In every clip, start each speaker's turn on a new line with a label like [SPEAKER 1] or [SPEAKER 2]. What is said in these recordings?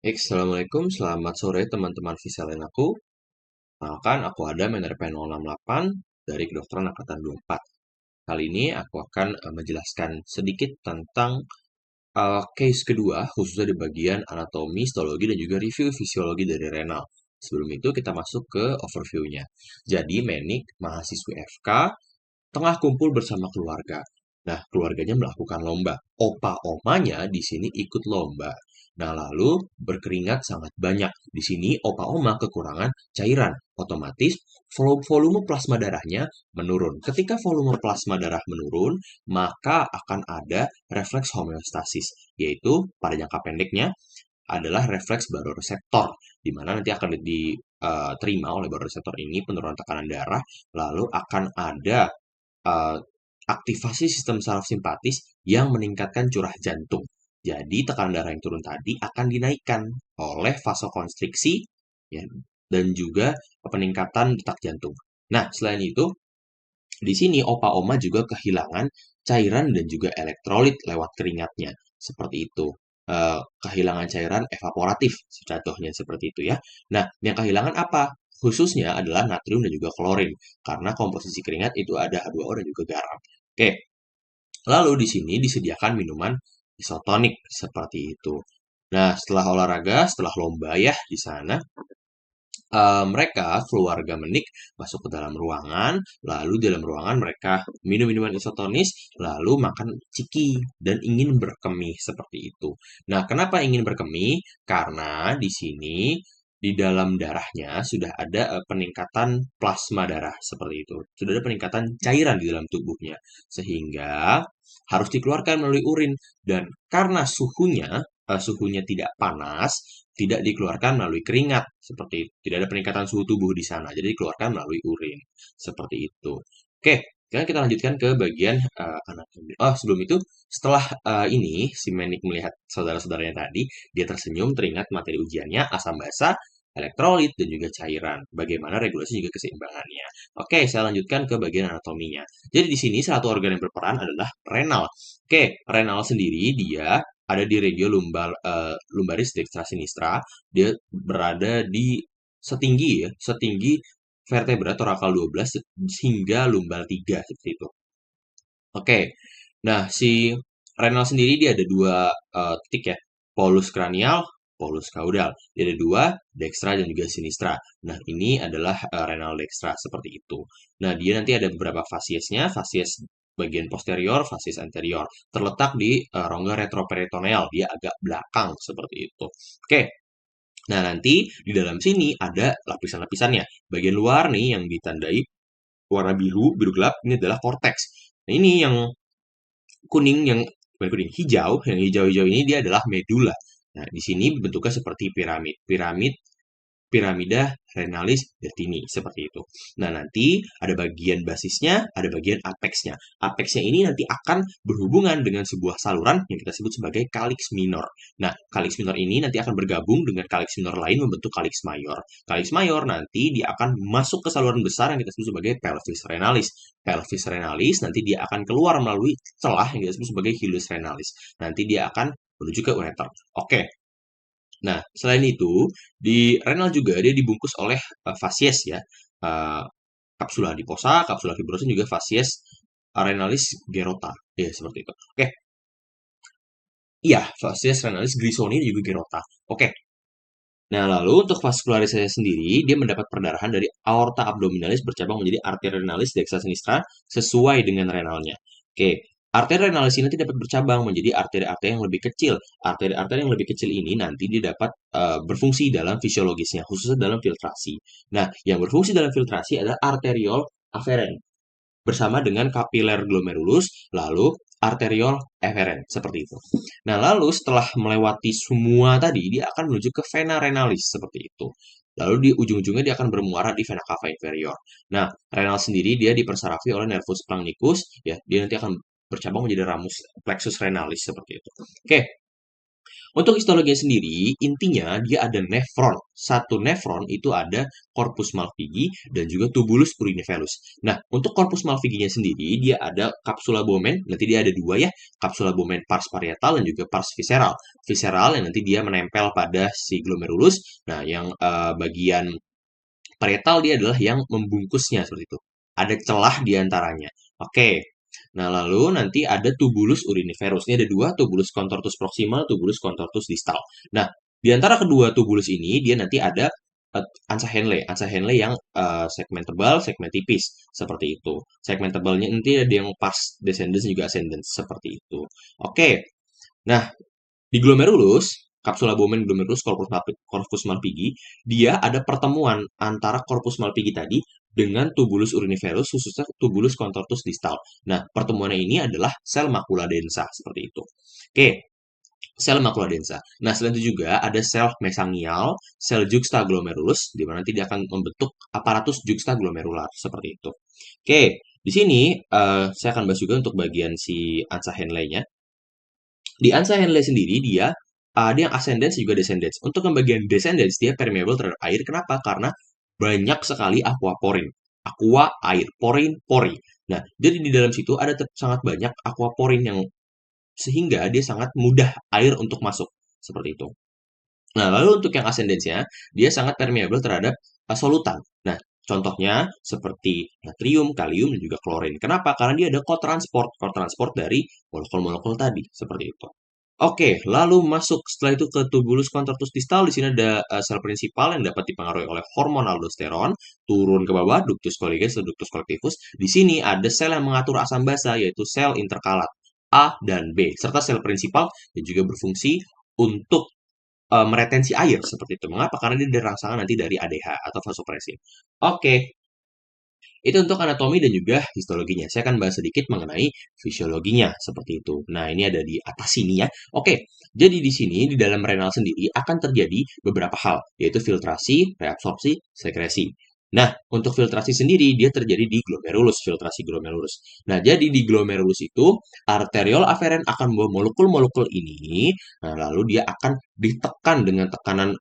[SPEAKER 1] Assalamualaikum, selamat sore teman-teman Visalen aku. Kenalkan, aku Adam, NRP 068 dari Kedokteran Angkatan 24. Kali ini aku akan menjelaskan sedikit tentang case kedua, khususnya di bagian anatomi, histologi, dan juga review fisiologi dari renal. Sebelum itu kita masuk ke overview-nya. Jadi, Menik, mahasiswi FK, tengah kumpul bersama keluarga. Nah, keluarganya melakukan lomba. Opa-omanya di sini ikut lomba. Nah, lalu berkeringat sangat banyak. Di sini opa-oma kekurangan cairan. Otomatis volume plasma darahnya menurun. Ketika volume plasma darah menurun, maka akan ada refleks homeostasis, yaitu pada jangka pendeknya adalah refleks baroreseptor, di mana nanti akan diterima oleh baroreseptor ini penurunan tekanan darah, lalu akan ada uh, aktivasi sistem saraf simpatis yang meningkatkan curah jantung. Jadi tekanan darah yang turun tadi akan dinaikkan oleh vasokonstriksi ya, dan juga peningkatan detak jantung. Nah, selain itu, di sini opa-oma juga kehilangan cairan dan juga elektrolit lewat keringatnya. Seperti itu. Kehilangan cairan evaporatif, contohnya seperti itu ya. Nah, yang kehilangan apa? Khususnya adalah natrium dan juga klorin. Karena komposisi keringat itu ada H2O dan juga garam. Oke, lalu di sini disediakan minuman isotonik seperti itu. Nah, setelah olahraga, setelah lomba ya di sana, mereka, keluarga Menik, masuk ke dalam ruangan, lalu di dalam ruangan mereka minum minuman isotonis, lalu makan ciki, dan ingin berkemih seperti itu. Nah, kenapa ingin berkemih? Karena di sini di dalam darahnya sudah ada peningkatan plasma darah seperti itu. Sudah ada peningkatan cairan di dalam tubuhnya. Sehingga harus dikeluarkan melalui urin. Dan karena suhunya tidak panas, tidak dikeluarkan melalui keringat seperti itu. Tidak ada peningkatan suhu tubuh di sana, jadi dikeluarkan melalui urin seperti itu. Oke, sekarang kita lanjutkan ke bagian anatomi. Oh, sebelum itu, setelah ini si Menik melihat saudara-saudaranya tadi, dia tersenyum, teringat materi ujiannya, asam basa, elektrolit, dan juga cairan. Bagaimana regulasi juga keseimbangannya. Oke, saya lanjutkan ke bagian anatominya. Jadi di sini satu organ yang berperan adalah renal. Oke, renal sendiri dia ada di regio lumbaris dextra sinistra. Dia berada di setinggi vertebra torakal 12 hingga lumbal 3 seperti itu. Oke. Nah, si renal sendiri dia ada dua titik ya. Polus kranial, polus kaudal. Dia ada dua, dextra dan juga sinistra. Nah, ini adalah renal dextra seperti itu. Nah, dia nanti ada beberapa fasiesnya, fasies bagian posterior, fasies anterior. Terletak di rongga retroperitoneal, dia agak belakang seperti itu. Oke. Nah, nanti di dalam sini ada lapisan-lapisannya. Bagian luar nih yang ditandai warna biru, biru gelap, ini adalah korteks. Nah, ini yang kuning yang bukan kuning, hijau, yang hijau-hijau ini dia adalah medula. Nah, di sini bentuknya seperti piramid. Piramida renalis bertini seperti itu. Nah, nanti ada bagian basisnya, ada bagian apexnya. Apexnya ini nanti akan berhubungan dengan sebuah saluran yang kita sebut sebagai kalix minor. Nah, kalix minor ini nanti akan bergabung dengan kalix minor lain membentuk kalix mayor. Kalix mayor nanti dia akan masuk ke saluran besar yang kita sebut sebagai pelvis renalis. Pelvis renalis nanti dia akan keluar melalui celah yang kita sebut sebagai hilus renalis. Nanti dia akan menuju ke ureter. Oke, nah, selain itu, di renal juga dia dibungkus oleh fasies ya. Uh, Kapsula adiposa, kapsula fibrosa, juga fasies renalis gerota. Ya, seperti itu. Oke, iya, fasies renalis grisoni dan juga gerota. Oke. Nah, lalu untuk vaskularisasi sendiri, dia mendapat perdarahan dari aorta abdominalis bercabang menjadi arteria renalis dexa sinistra sesuai dengan renalnya. Oke, arteria renalis ini nanti dapat bercabang menjadi arteri-arteri yang lebih kecil. Arteri-arteri yang lebih kecil ini nanti dia dapat berfungsi dalam fisiologisnya, khususnya dalam filtrasi. Nah, yang berfungsi dalam filtrasi adalah arteriol aferen bersama dengan kapiler glomerulus, lalu arteriol eferen, seperti itu. Nah, lalu setelah melewati semua tadi, dia akan menuju ke vena renalis, seperti itu. Lalu di ujung-ujungnya dia akan bermuara di vena cava inferior. Nah, renal sendiri dia dipersarafi oleh nervus splanchnicus, ya, dia nanti akan bercabang menjadi ramus plexus renalis seperti itu. Oke, Untuk histologinya sendiri, intinya dia ada nefron. Satu nefron itu ada corpus malpighi dan juga tubulus uriniferus. Nah, untuk corpus malpighinya sendiri, dia ada capsula Bowman, nanti dia ada dua ya, capsula Bowman pars parietal dan juga pars visceral. Visceral yang nanti dia menempel pada si glomerulus. Nah, yang bagian parietal dia adalah yang membungkusnya seperti itu. Ada celah di antaranya. Oke. Nah, lalu nanti ada tubulus uriniferus. Ini ada dua, tubulus contortus proximal, tubulus contortus distal. Nah, di antara kedua tubulus ini, dia nanti ada ansa Henle. Ansa Henle yang segmen tebal, segmen tipis. Seperti itu. Segmen tebalnya nanti ada yang pars descendens juga ascendens. Seperti itu. Oke. Nah, di glomerulus, kapsula Bowman glomerulus corpus malpighi, dia ada pertemuan antara corpus malpighi tadi dengan tubulus uriniferus, khususnya tubulus contortus distal. Nah, pertemuannya ini adalah sel makula densa, seperti itu. Oke, sel makula densa. Nah, selain itu juga ada sel mesangial, sel juxtaglomerulus, di mana nanti dia akan membentuk aparatus juxtaglomerular, seperti itu. Oke, di sini saya akan bahas juga untuk bagian si Ansa Henle-nya. Di Ansa Henle sendiri dia ada yang ascendens juga descendens. Untuk yang bagian descendens dia permeable terhadap air. Kenapa? Karena banyak sekali aquaporin. Aqua, air, porin, pori. Nah, jadi di dalam situ ada sangat banyak aquaporin yang sehingga dia sangat mudah air untuk masuk. Seperti itu. Nah, lalu untuk yang ascendensnya, dia sangat permeable terhadap solutan. Nah, contohnya seperti natrium, kalium, dan juga klorin. Kenapa? Karena dia ada co-transport dari molekul-molekul tadi, seperti itu. Oke, lalu masuk setelah itu ke tubulus contortus distal. Di sini ada sel prinsipal yang dapat dipengaruhi oleh hormon aldosteron. Turun ke bawah, ductus colligens dan ductus collectivus. Di sini ada sel yang mengatur asam basa, yaitu sel interkalat A dan B, serta sel prinsipal yang juga berfungsi untuk meretensi air seperti itu. Mengapa? Karena dia dirangsang nanti dari ADH atau vasopresin. Oke, itu untuk anatomi dan juga histologinya. Saya akan bahas sedikit mengenai fisiologinya seperti itu. Nah, ini ada di atas sini ya. Oke, jadi di sini di dalam renal sendiri akan terjadi beberapa hal, yaitu filtrasi, reabsorpsi, sekresi. Nah, untuk filtrasi sendiri dia terjadi di glomerulus, filtrasi glomerulus. Nah, jadi di glomerulus itu arteriol aferen akan membawa molekul-molekul ini, nah lalu dia akan ditekan dengan tekanan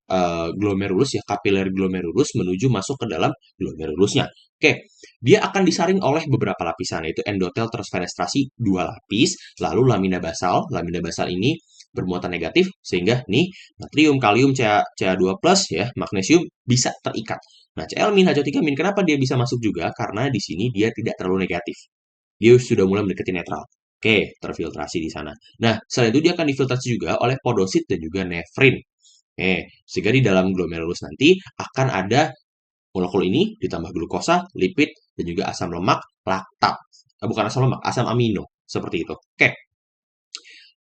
[SPEAKER 1] glomerulus ya, kapiler glomerulus menuju masuk ke dalam glomerulusnya. Oke, dia akan disaring oleh beberapa lapisan, yaitu endotel terfenestrasi 2 lapis, lalu lamina basal. Lamina basal ini bermuatan negatif, sehingga nih natrium, kalium, Ca2+, ya, magnesium bisa terikat. Nah, Cl-, HCO3-, kenapa dia bisa masuk juga? Karena di sini dia tidak terlalu negatif. Dia sudah mulai mendekati netral. Oke, terfiltrasi di sana. Nah, selain itu dia akan difiltrasi juga oleh podosit dan juga nefrin. Sehingga di dalam glomerulus nanti akan ada molekul ini ditambah glukosa, lipid, dan juga asam lemak, laktat. Bukan asam lemak, asam amino. Seperti itu. Oke.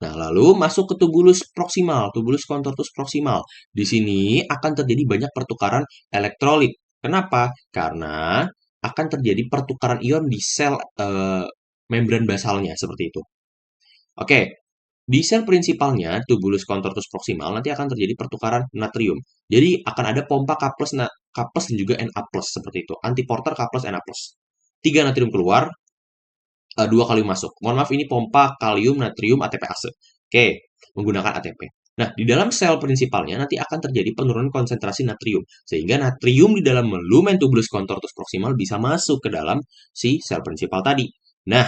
[SPEAKER 1] Nah, lalu masuk ke tubulus proksimal, tubulus contortus proksimal. Di sini akan terjadi banyak pertukaran elektrolit. Kenapa? Karena akan terjadi pertukaran ion di sel membran basalnya, seperti itu. Oke, di sel prinsipalnya, tubulus contortus proksimal, nanti akan terjadi pertukaran natrium. Jadi akan ada pompa K+, K+ dan juga Na+, seperti itu. Antiporter K+, Na+. 3 natrium keluar, 2 kalium masuk. Mohon maaf, ini pompa kalium, natrium, ATPase. Oke, menggunakan ATP. Nah, di dalam sel prinsipalnya nanti akan terjadi penurunan konsentrasi natrium. Sehingga natrium di dalam lumen tubulus contortus proksimal bisa masuk ke dalam si sel prinsipal tadi. Nah,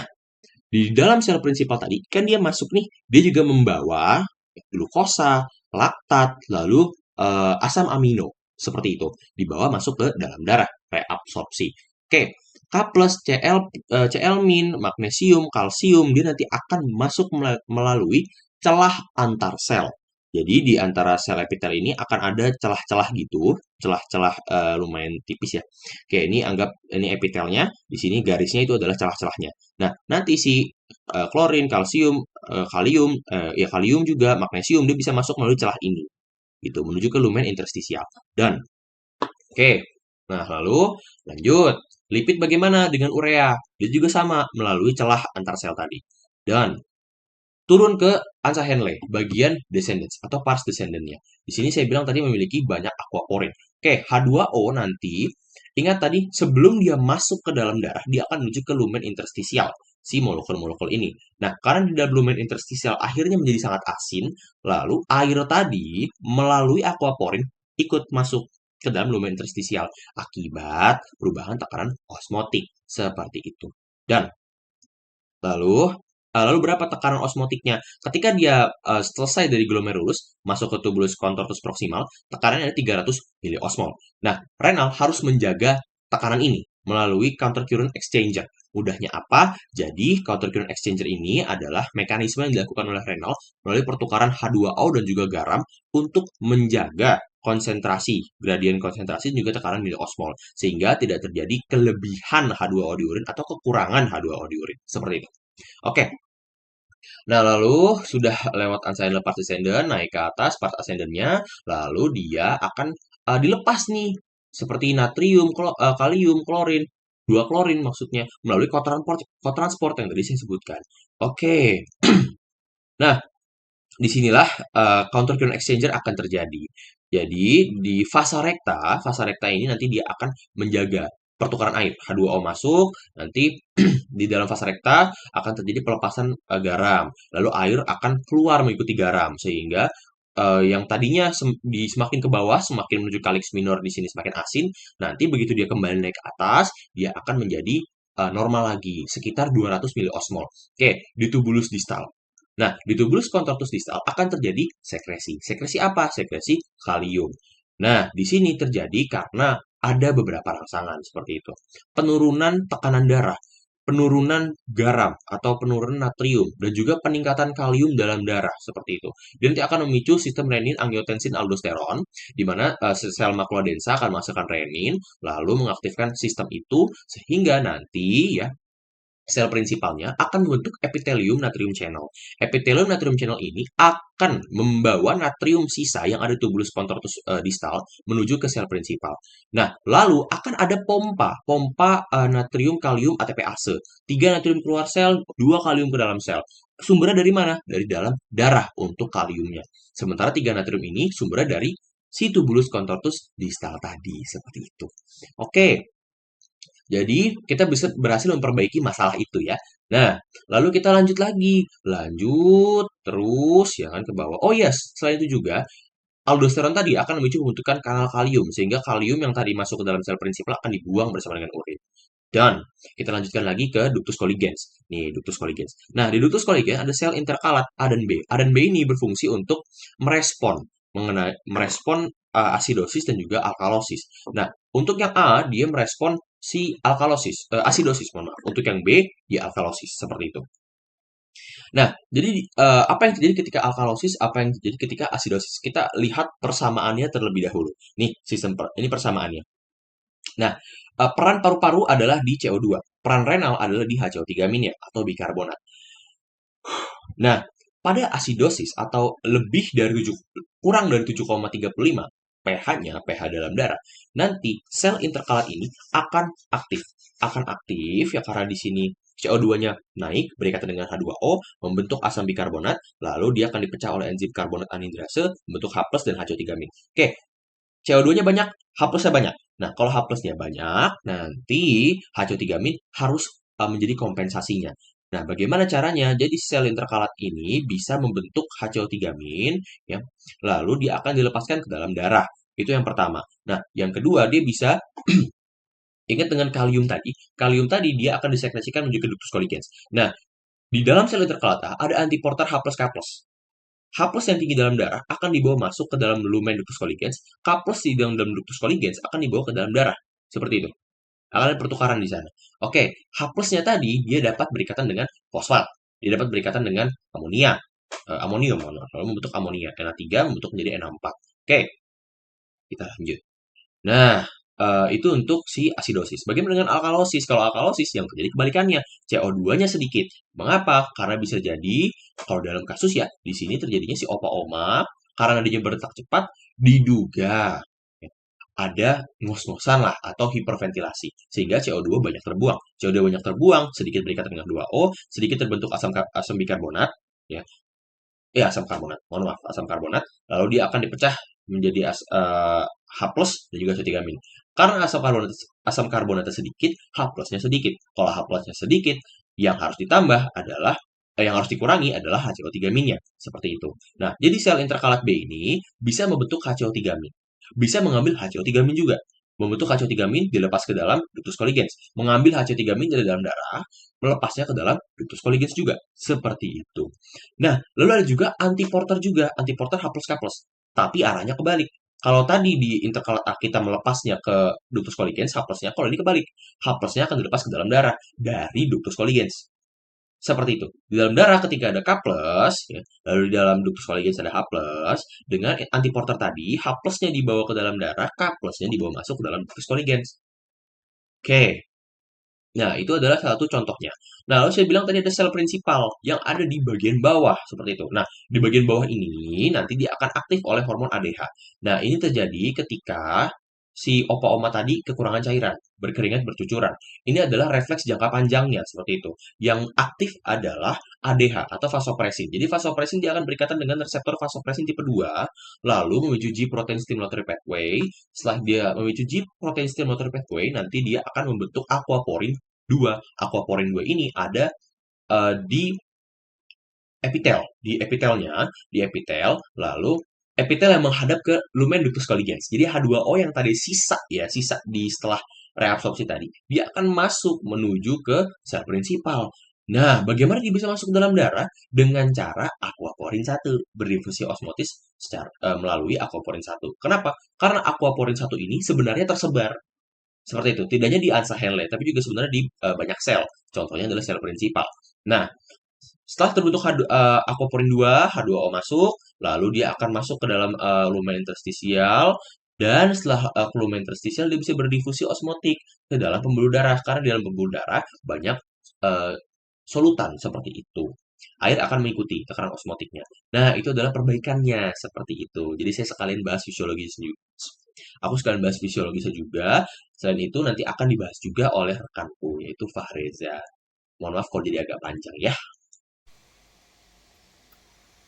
[SPEAKER 1] di dalam sel prinsipal tadi, kan dia masuk nih, dia juga membawa glukosa, laktat, lalu asam amino. Seperti itu. Dibawa masuk ke dalam darah, reabsorpsi. Oke, K+, Cl-, magnesium, kalsium, dia nanti akan masuk melalui celah antar sel. Jadi di antara sel epitel ini akan ada celah-celah gitu, celah-celah lumayan tipis ya. Oke, ini anggap ini epitelnya, di sini garisnya itu adalah celah-celahnya. Nah, nanti si klorin, kalsium, kalium, ya kalium juga, magnesium, dia bisa masuk melalui celah ini. Gitu, menuju ke lumen interstisial. Dan, oke, nah lalu lanjut. Lipid bagaimana dengan urea? Dia juga sama, melalui celah antar sel tadi. Dan, turun ke Ansa Henle, bagian descendants atau pars descendantnya. Di sini saya bilang tadi memiliki banyak aquaporin. Oke, H2O nanti, ingat tadi sebelum dia masuk ke dalam darah, dia akan menuju ke lumen interstisial. si molekul-molekul ini. Nah, karena di dalam lumen interstisial akhirnya menjadi sangat asin, lalu air tadi melalui aquaporin ikut masuk ke dalam lumen interstisial akibat perubahan tekanan osmotik seperti itu. Dan lalu lalu berapa tekanan osmotiknya? Ketika dia selesai dari glomerulus, masuk ke tubulus contortus proximal, tekanannya ada 300 miliosmol. Nah, renal harus menjaga tekanan ini melalui counter current exchanger. Mudahnya apa? Jadi, counter current exchanger ini adalah mekanisme yang dilakukan oleh renal melalui pertukaran H2O dan juga garam untuk menjaga konsentrasi, gradien konsentrasi dan juga tekanan miliosmol, sehingga tidak terjadi kelebihan H2O di urin atau kekurangan H2O di urin. Seperti itu. Oke, nah lalu sudah lewat unsigned part descendant, naik ke atas part ascendennya, lalu dia akan dilepas nih, seperti natrium, kalium, klorin, dua klorin maksudnya, melalui cotransport yang tadi saya sebutkan. Oke, nah disinilah counter current exchanger akan terjadi. Jadi di fasa rekta ini nanti dia akan menjaga pertukaran air. H2O masuk, nanti di dalam fasa rekta akan terjadi pelepasan garam. Lalu air akan keluar mengikuti garam sehingga yang tadinya semakin ke bawah, semakin menuju kalix minor di sini semakin asin. Nanti begitu dia kembali naik ke atas, dia akan menjadi normal lagi, sekitar 200 miliosmol. Oke, di tubulus distal. Nah, di tubulus contortus distal akan terjadi sekresi. Sekresi apa? Sekresi kalium. Nah, di sini terjadi karena ada beberapa rangsangan seperti itu. Penurunan tekanan darah, penurunan garam atau penurunan natrium, dan juga peningkatan kalium dalam darah seperti itu. Dia nanti akan memicu sistem renin, angiotensin, aldosteron, di mana sel makula densa akan menghasilkan renin, lalu mengaktifkan sistem itu sehingga nanti ya sel prinsipalnya akan membentuk epitelium natrium channel. Epitelium natrium channel ini akan membawa natrium sisa yang ada di tubulus contortus distal menuju ke sel prinsipal. Nah, lalu akan ada pompa natrium kalium ATPase. 3 natrium keluar sel, 2 kalium ke dalam sel. Sumbernya dari mana? Dari dalam darah untuk kaliumnya. Sementara 3 natrium ini sumbernya dari si tubulus contortus distal tadi, seperti itu. Oke, jadi kita bisa berhasil memperbaiki masalah itu ya. Nah, lalu kita lanjut lagi. Lanjut terus ya kan ke bawah. Oh yes, selain itu juga aldosteron tadi akan memicu pembentukan kanal kalium sehingga kalium yang tadi masuk ke dalam sel prinsipal akan dibuang bersama dengan urin. Dan kita lanjutkan lagi ke ductus colligens. Nih, ductus colligens. Nah, di ductus colligens ada sel interkalat A dan B. A dan B ini berfungsi untuk merespon asidosis dan juga alkalosis. Nah, untuk yang A dia merespon si asidosis, mohon maaf. Untuk yang B dia alkalosis seperti itu. Nah, jadi apa yang terjadi ketika alkalosis, apa yang terjadi ketika asidosis? Kita lihat persamaannya terlebih dahulu. Nih, ini persamaannya. Nah, peran paru-paru adalah di CO2. Peran renal adalah di HCO3- ya, atau bikarbonat. Nah, pada asidosis atau kurang dari 7,35 pH-nya, pH dalam darah, nanti sel interkalat ini akan aktif. Akan aktif ya karena di sini CO2-nya naik berikatan dengan H2O, membentuk asam bikarbonat, lalu dia akan dipecah oleh enzim karbonat anhidrase, membentuk H+ dan HCO3-. Oke, CO2-nya banyak, H+-nya banyak. Nah, kalau H+-nya banyak, nanti HCO3- harus menjadi kompensasinya. Nah, bagaimana caranya? Jadi sel interkalat ini bisa membentuk HCO3- ya. Lalu dia akan dilepaskan ke dalam darah. Itu yang pertama. Nah, yang kedua dia bisa ingat dengan kalium tadi. Kalium tadi dia akan disekresikan menuju ke ductus colligens. Nah, di dalam sel interkalat ada antiporter H+, K+. H+ yang tinggi dalam darah akan dibawa masuk ke dalam lumen ductus colligens, K+ di dalam ductus colligens akan dibawa ke dalam darah. Seperti itu. Akan ada pertukaran di sana. Oke, H+-nya tadi dia dapat berikatan dengan fosfat. Dia dapat berikatan dengan amonia. Amonium, lalu membentuk amonia. Na3 membentuk menjadi Na4. Oke, kita lanjut. Nah, itu untuk si asidosis. Bagaimana dengan alkalosis? Kalau alkalosis yang terjadi kebalikannya, CO2-nya sedikit. Mengapa? Karena bisa jadi kalau dalam kasus ya, di sini terjadinya si opa-oma karena dia berdetak cepat diduga ya, ada ngos-ngosan lah atau hiperventilasi sehingga CO2 banyak terbuang. CO2 banyak terbuang, sedikit berikatan dengan H2O, sedikit terbentuk asam bikarbonat ya. Ya, asam karbonat. Mohon maaf, asam karbonat. Lalu dia akan dipecah menjadi H+ dan juga CO3-. Karena asam karbonatnya sedikit, H+-nya sedikit. Kalau H+-nya sedikit, Yang harus ditambah adalah yang harus dikurangi adalah HCO3-nya, seperti itu. Nah, jadi sel interkalat B ini bisa membentuk HCO3-min. Bisa mengambil HCO3-min juga. Membentuk HCO3-min dilepas ke dalam ductus coligans. Mengambil HCO3-min dari dalam darah, melepasnya ke dalam ductus coligans juga. Seperti itu. Nah, lalu ada juga antiporter juga. Antiporter H+K+. Tapi arahnya kebalik. Kalau tadi di interkalat A kita melepasnya ke ductus coligans, H+-nya, kalau ini kebalik. H+-nya akan dilepas ke dalam darah dari ductus coligans. Seperti itu. Di dalam darah ketika ada K+, ya, lalu di dalam ductus coligans ada H+, dengan antiporter tadi, H+-nya dibawa ke dalam darah, K+-nya dibawa masuk ke dalam ductus coligans. Oke. Nah, itu adalah salah satu contohnya. Nah, lalu saya bilang tadi ada sel prinsipal yang ada di bagian bawah, seperti itu. Nah, di bagian bawah ini nanti dia akan aktif oleh hormon ADH. Nah, ini terjadi ketika si opa-oma tadi kekurangan cairan, berkeringat, bercucuran. Ini adalah refleks jangka panjangnya, seperti itu. Yang aktif adalah ADH atau vasopresin. Jadi vasopresin dia akan berikatan dengan reseptor vasopresin tipe 2, lalu memicu G protein stimulatory pathway. Setelah dia memicu G protein stimulatory pathway, nanti dia akan membentuk aquaporin 2. Aquaporin 2 ini ada di epitel, lalu epitel yang menghadap ke lumen ductus coligans. Jadi H2O yang tadi sisa di setelah reabsorpsi tadi, dia akan masuk menuju ke sel prinsipal. Nah, bagaimana dia bisa masuk ke dalam darah? Dengan cara aquaporin 1, berdifusi osmotis melalui aquaporin 1. Kenapa? Karena aquaporin 1 ini sebenarnya tersebar. Seperti itu. Tidak hanya di Ansa Henle, tapi juga sebenarnya di banyak sel. Contohnya adalah sel prinsipal. Nah, setelah terbentuk aquaporin 2, H2O masuk, lalu dia akan masuk ke dalam lumen interstisial, dan setelah ke lumen interstisial dia bisa berdifusi osmotik ke dalam pembuluh darah, karena di dalam pembuluh darah banyak uh, solutan seperti itu. Air akan mengikuti tekanan osmotiknya. Nah, itu adalah perbaikannya seperti itu. Jadi saya sekalian bahas fisiologi juga. Aku sekalian bahas fisiologisnya juga. Selain itu nanti akan dibahas juga oleh rekanku yaitu Fahreza. Mohon maaf kalau jadi agak panjang ya.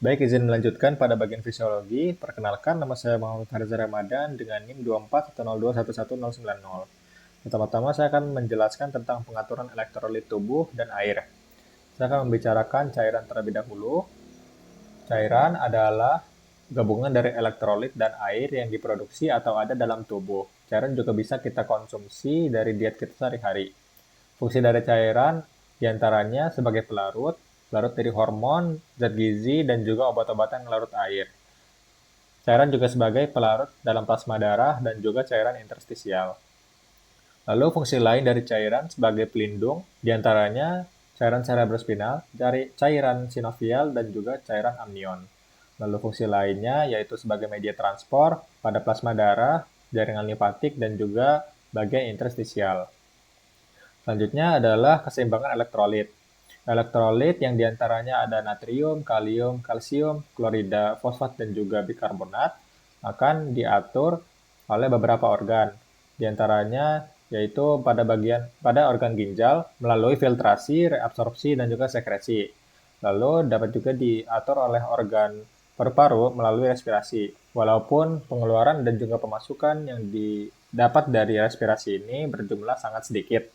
[SPEAKER 2] Baik, izin melanjutkan pada bagian fisiologi. Perkenalkan, nama saya Muhammad Harza Ramadan dengan NIM 2410211090. Pertama-tama saya akan menjelaskan tentang pengaturan elektrolit tubuh dan air. Saya akan membicarakan cairan terlebih dahulu. Cairan adalah gabungan dari elektrolit dan air yang diproduksi atau ada dalam tubuh. Cairan juga bisa kita konsumsi dari diet kita sehari-hari. Fungsi dari cairan diantaranya sebagai pelarut, pelarut dari hormon, zat gizi, dan juga obat-obatan yang larut air. Cairan juga sebagai pelarut dalam plasma darah dan juga cairan interstisial. Lalu fungsi lain dari cairan sebagai pelindung, diantaranya cairan cerebrospinal, cairan sinovial, dan juga cairan amnion. Lalu fungsi lainnya yaitu sebagai media transport pada plasma darah, jaringan limfatik, dan juga bagian interstisial. Selanjutnya adalah keseimbangan elektrolit. Elektrolit yang diantaranya ada natrium, kalium, kalsium, klorida, fosfat, dan juga bikarbonat akan diatur oleh beberapa organ. Di antaranya yaitu pada organ ginjal melalui filtrasi, reabsorpsi, dan juga sekresi. Lalu dapat juga diatur oleh organ paru-paru melalui respirasi. Walaupun pengeluaran dan juga pemasukan yang didapat dari respirasi ini berjumlah sangat sedikit.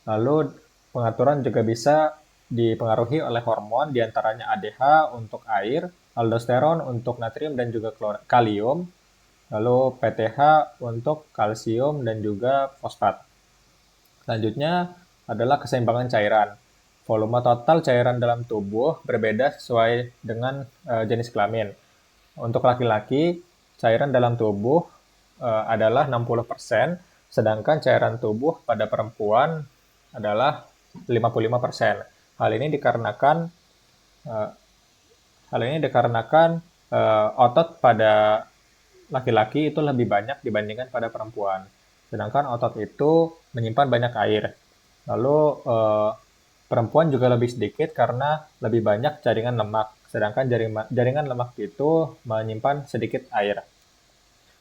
[SPEAKER 2] Lalu pengaturan juga bisa dipengaruhi oleh hormon diantaranya ADH untuk air, aldosteron untuk natrium dan juga kalium, lalu PTH untuk kalsium dan juga fosfat. Selanjutnya adalah keseimbangan cairan. Volume total cairan dalam tubuh berbeda sesuai dengan jenis kelamin. Untuk laki-laki, cairan dalam tubuh adalah 60%, sedangkan cairan tubuh pada perempuan adalah 55%. Hal ini dikarenakan uh, otot pada laki-laki itu lebih banyak dibandingkan pada perempuan. Sedangkan otot itu menyimpan banyak air. Lalu perempuan juga lebih sedikit karena lebih banyak jaringan lemak. Sedangkan jaringan lemak itu menyimpan sedikit air.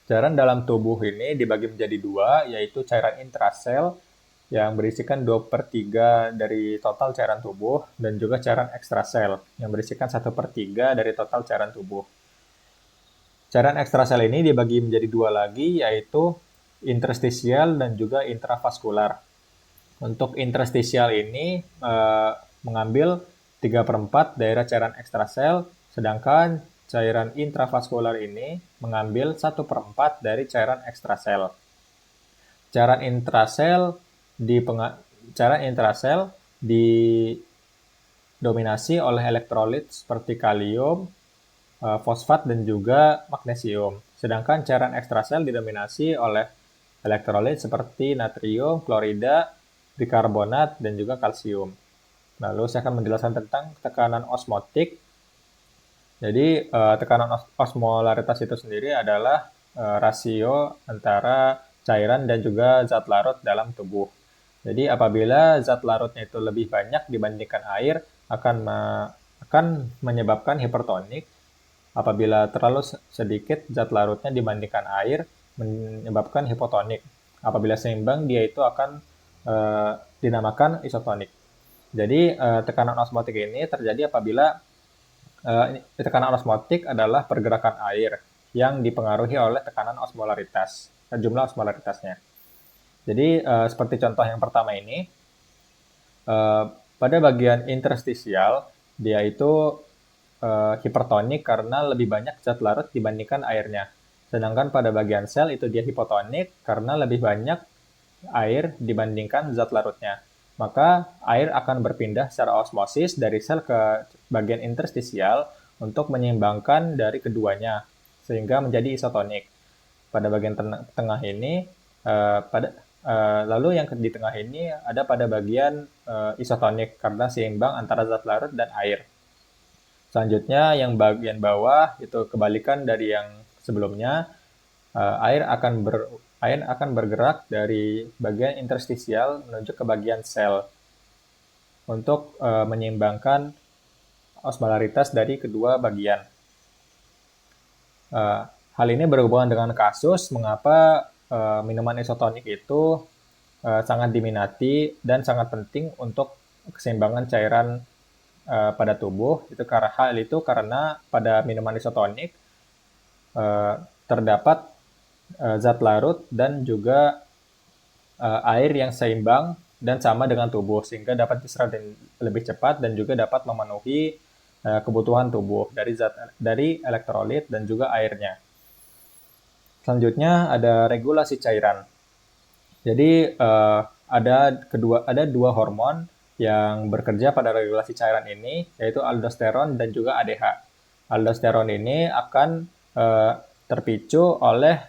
[SPEAKER 2] Cairan dalam tubuh ini dibagi menjadi dua, yaitu cairan intrasel yang berisikan 2/3 dari total cairan tubuh dan juga cairan ekstrasel yang berisikan 1/3 dari total cairan tubuh. Cairan ekstrasel ini dibagi menjadi dua lagi, yaitu interstisial dan juga intravaskular. Untuk interstisial ini mengambil 3/4 daerah cairan ekstrasel, sedangkan cairan intravaskular ini mengambil 1/4 dari cairan ekstrasel. Cairan intrasel cairan intrasel didominasi oleh elektrolit seperti kalium, fosfat, dan juga magnesium. Sedangkan cairan ekstrasel didominasi oleh elektrolit seperti natrium, klorida, bikarbonat, dan juga kalsium. Lalu saya akan menjelaskan tentang tekanan osmotik. Jadi tekanan osmolaritas itu sendiri adalah rasio antara cairan dan juga zat larut dalam tubuh. Jadi apabila zat larutnya itu lebih banyak dibandingkan air akan menyebabkan hipertonik. Apabila terlalu sedikit zat larutnya dibandingkan air menyebabkan hipotonik. Apabila seimbang dia itu akan dinamakan isotonik. Jadi tekanan osmotik ini terjadi apabila tekanan osmotik adalah pergerakan air yang dipengaruhi oleh tekanan osmolaritas, jumlah osmolaritasnya. Jadi seperti contoh yang pertama ini, pada bagian interstisial dia itu hipertonik karena lebih banyak zat larut dibandingkan airnya. Sedangkan pada bagian sel itu dia hipotonik karena lebih banyak air dibandingkan zat larutnya. Maka air akan berpindah secara osmosis dari sel ke bagian interstisial untuk menyeimbangkan dari keduanya sehingga menjadi isotonik. Pada bagian tengah ini lalu yang di tengah ini ada pada bagian isotonik karena seimbang antara zat larut dan air. Selanjutnya yang bagian bawah itu kebalikan dari yang sebelumnya. Air akan bergerak dari bagian interstisial menuju ke bagian sel untuk menyeimbangkan osmolaritas dari kedua bagian. Hal ini berhubungan dengan kasus mengapa minuman isotonik itu sangat diminati dan sangat penting untuk keseimbangan cairan pada tubuh. Hal itu karena pada minuman isotonik terdapat zat larut dan juga air yang seimbang dan sama dengan tubuh sehingga dapat diserap lebih cepat dan juga dapat memenuhi kebutuhan tubuh dari elektrolit dan juga airnya. Selanjutnya ada regulasi cairan. Jadi ada dua hormon yang bekerja pada regulasi cairan ini, yaitu aldosteron dan juga ADH. Aldosteron ini akan terpicu oleh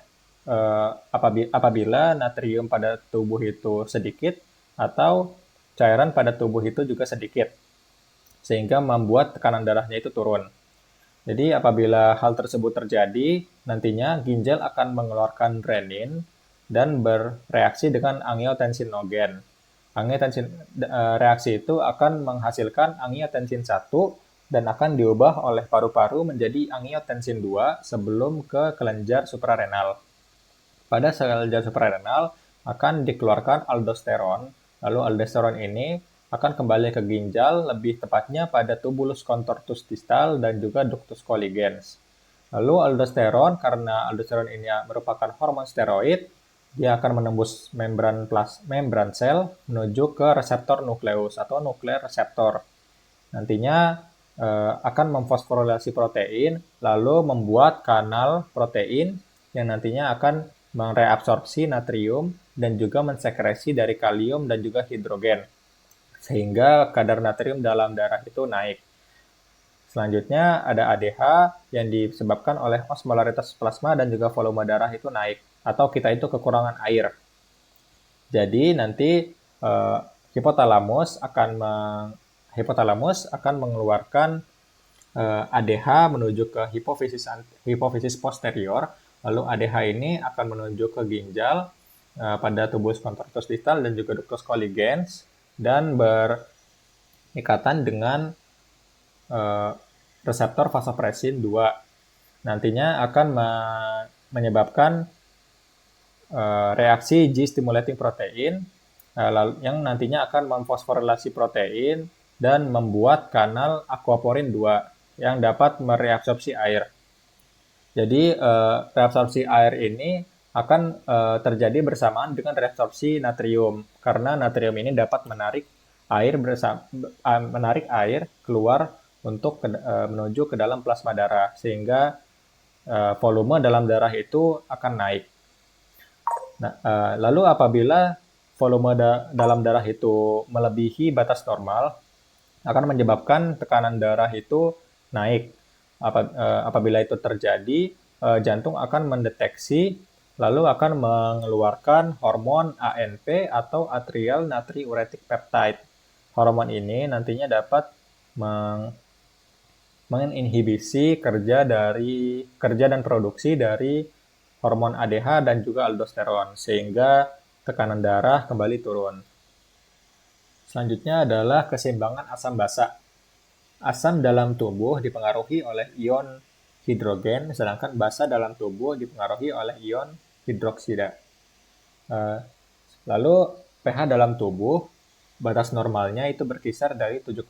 [SPEAKER 2] apabila natrium pada tubuh itu sedikit atau cairan pada tubuh itu juga sedikit, sehingga membuat tekanan darahnya itu turun. Jadi apabila hal tersebut terjadi, nantinya ginjal akan mengeluarkan renin dan bereaksi dengan angiotensinogen. Reaksi itu akan menghasilkan angiotensin 1 dan akan diubah oleh paru-paru menjadi angiotensin 2 sebelum ke kelenjar suprarenal. Pada kelenjar suprarenal akan dikeluarkan aldosteron, lalu aldosteron ini akan kembali ke ginjal, lebih tepatnya pada tubulus contortus distal dan juga ductus colligens. Lalu aldosteron, karena aldosteron ini merupakan hormon steroid, dia akan menembus membran sel menuju ke reseptor nukleus atau nuklear reseptor. Nantinya akan memfosforilasi protein, lalu membuat kanal protein yang nantinya akan mereabsorpsi natrium dan juga mensekresi dari kalium dan juga hidrogen, sehingga kadar natrium dalam darah itu naik. Selanjutnya ada ADH yang disebabkan oleh osmolaritas plasma dan juga volume darah itu naik, atau kita itu kekurangan air. Jadi nanti hipotalamus akan mengeluarkan ADH menuju ke hipofisis posterior, lalu ADH ini akan menuju ke ginjal pada tubulus contortus distal dan juga ductus colligens dan berikatan dengan reseptor vasopressin 2. Nantinya akan menyebabkan reaksi G-stimulating protein yang nantinya akan memfosforilasi protein dan membuat kanal aquaporin 2 yang dapat mereabsorpsi air. Jadi reabsorpsi air ini akan terjadi bersamaan dengan reabsorpsi natrium karena natrium ini dapat menarik air keluar untuk menuju ke dalam plasma darah sehingga volume dalam darah itu akan naik. Nah, lalu apabila volume dalam darah itu melebihi batas normal, akan menyebabkan tekanan darah itu naik. Apabila itu terjadi, jantung akan mendeteksi lalu akan mengeluarkan hormon ANP atau atrial natriuretic peptide. Hormon ini nantinya dapat menginhibisi kerja dan produksi dari hormon ADH dan juga aldosteron sehingga tekanan darah kembali turun. Selanjutnya adalah keseimbangan asam basa. Asam dalam tubuh dipengaruhi oleh ion hidrogen, sedangkan basa dalam tubuh dipengaruhi oleh ion hidroksida. Lalu pH dalam tubuh, batas normalnya itu berkisar dari 7,5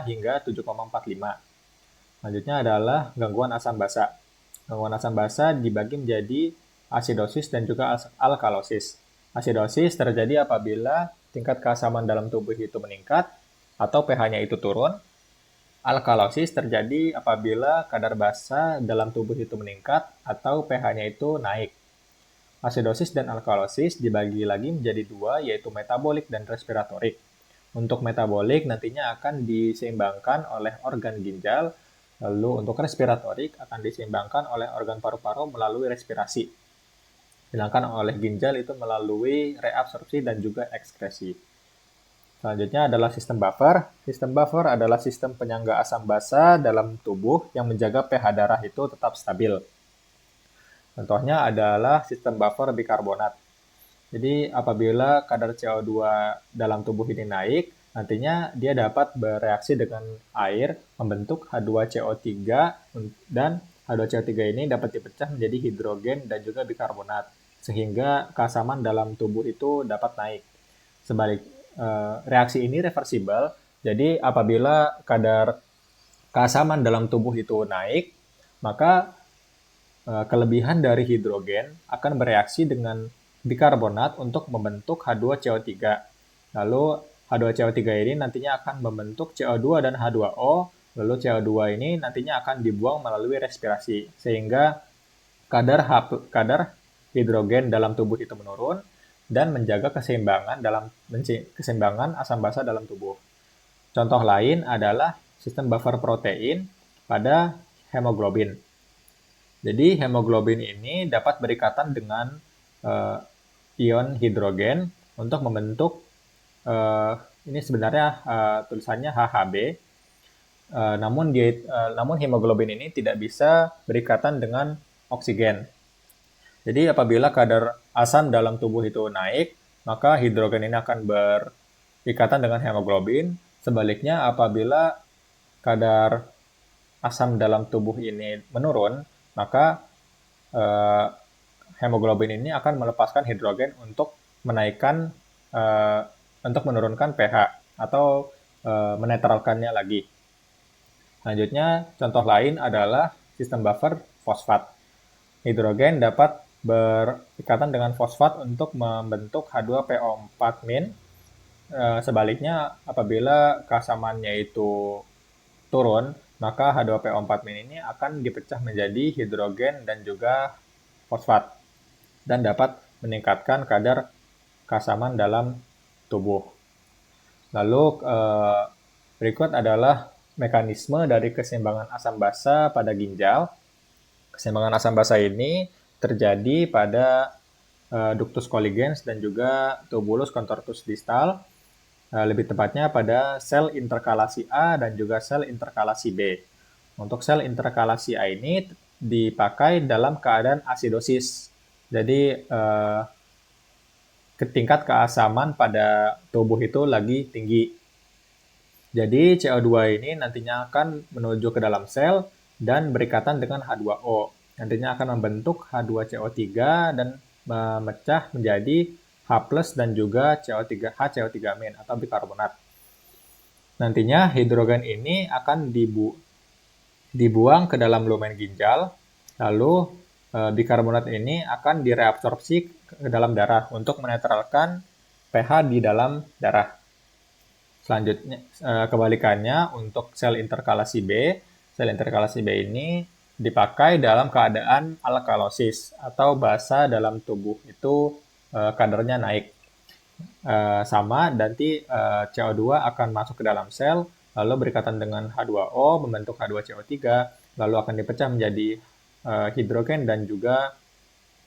[SPEAKER 2] hingga 7,45. Selanjutnya adalah gangguan asam basa. Gangguan asam basa dibagi menjadi asidosis dan juga alkalosis. Asidosis terjadi apabila tingkat keasaman dalam tubuh itu meningkat atau pH-nya itu turun. Alkalosis terjadi apabila kadar basa dalam tubuh itu meningkat atau pH-nya itu naik. Asidosis dan alkalosis dibagi lagi menjadi dua, yaitu metabolik dan respiratorik. Untuk metabolik nantinya akan diseimbangkan oleh organ ginjal, lalu untuk respiratorik akan diseimbangkan oleh organ paru-paru melalui respirasi. Sedangkan oleh ginjal itu melalui reabsorpsi dan juga ekskresi. Selanjutnya adalah sistem buffer. Sistem buffer adalah sistem penyangga asam basa dalam tubuh yang menjaga pH darah itu tetap stabil. Contohnya adalah sistem buffer bikarbonat. Jadi apabila kadar CO2 dalam tubuh ini naik, nantinya dia dapat bereaksi dengan air membentuk H2CO3 dan H2CO3 ini dapat dipecah menjadi hidrogen dan juga bikarbonat sehingga keasaman dalam tubuh itu dapat naik. Reaksi ini reversibel. Jadi apabila kadar keasaman dalam tubuh itu naik, maka kelebihan dari hidrogen akan bereaksi dengan bikarbonat untuk membentuk H2CO3. Lalu H2CO3 ini nantinya akan membentuk CO2 dan H2O, lalu CO2 ini nantinya akan dibuang melalui respirasi, sehingga kadar hidrogen dalam tubuh itu menurun dan menjaga keseimbangan asam basa dalam tubuh. Contoh lain adalah sistem buffer protein pada hemoglobin. Jadi hemoglobin ini dapat berikatan dengan ion hidrogen untuk membentuk ini sebenarnya tulisannya HHB. Namun hemoglobin ini tidak bisa berikatan dengan oksigen. Jadi apabila kadar asam dalam tubuh itu naik, maka hidrogen ini akan berikatan dengan hemoglobin. Sebaliknya apabila kadar asam dalam tubuh ini menurun, maka hemoglobin ini akan melepaskan hidrogen untuk menurunkan pH atau menetralkannya lagi. Selanjutnya, contoh lain adalah sistem buffer fosfat. Hidrogen dapat berikatan dengan fosfat untuk membentuk H2PO4-. Sebaliknya, apabila keasamannya itu turun, maka H2PO4- ini akan dipecah menjadi hidrogen dan juga fosfat dan dapat meningkatkan kadar keasaman dalam tubuh. Lalu berikut adalah mekanisme dari keseimbangan asam basa pada ginjal. Keseimbangan asam basa ini terjadi pada ductus colligens dan juga tubulus contortus distal, lebih tepatnya pada sel interkalasi A dan juga sel interkalasi B. Untuk sel interkalasi A ini dipakai dalam keadaan asidosis. Jadi tingkat keasaman pada tubuh itu lagi tinggi. Jadi CO2 ini nantinya akan menuju ke dalam sel dan berikatan dengan H2O. Nantinya akan membentuk H2CO3 dan memecah menjadi H+ dan juga HCO3- atau bikarbonat. Nantinya hidrogen ini akan dibuang ke dalam lumen ginjal, lalu bikarbonat ini akan direabsorpsi ke dalam darah untuk menetralkan pH di dalam darah. Selanjutnya, kebalikannya untuk sel interkalasi B ini dipakai dalam keadaan alkalosis atau basa dalam tubuh itu kadarnya naik. Sama, nanti CO2 akan masuk ke dalam sel, lalu berikatan dengan H2O, membentuk H2CO3, lalu akan dipecah menjadi hidrogen dan juga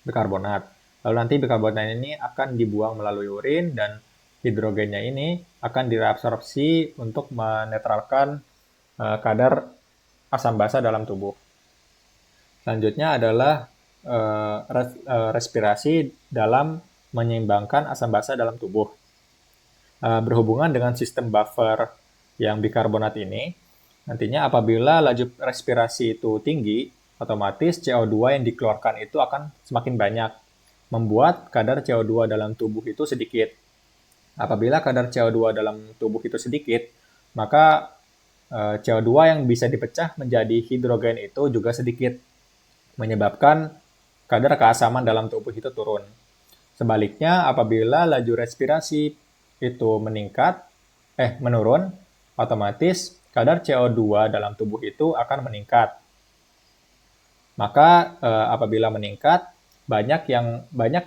[SPEAKER 2] bikarbonat. Lalu nanti bikarbonat ini akan dibuang melalui urin dan hidrogennya ini akan direabsorpsi untuk menetralkan kadar asam basa dalam tubuh. Selanjutnya adalah respirasi dalam menyeimbangkan asam basa dalam tubuh. Berhubungan dengan sistem buffer yang bikarbonat ini, nantinya apabila laju respirasi itu tinggi, otomatis CO2 yang dikeluarkan itu akan semakin banyak, membuat kadar CO2 dalam tubuh itu sedikit. Apabila kadar CO2 dalam tubuh itu sedikit, maka CO2 yang bisa dipecah menjadi hidrogen itu juga sedikit, menyebabkan kadar keasaman dalam tubuh itu turun. Sebaliknya, apabila laju respirasi itu menurun, otomatis kadar CO2 dalam tubuh itu akan meningkat. Maka apabila meningkat, banyak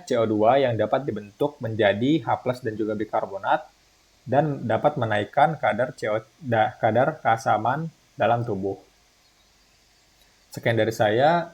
[SPEAKER 2] CO2 yang dapat dibentuk menjadi H+ dan juga bikarbonat dan dapat menaikkan kadar keasaman dalam tubuh. Sekian dari saya.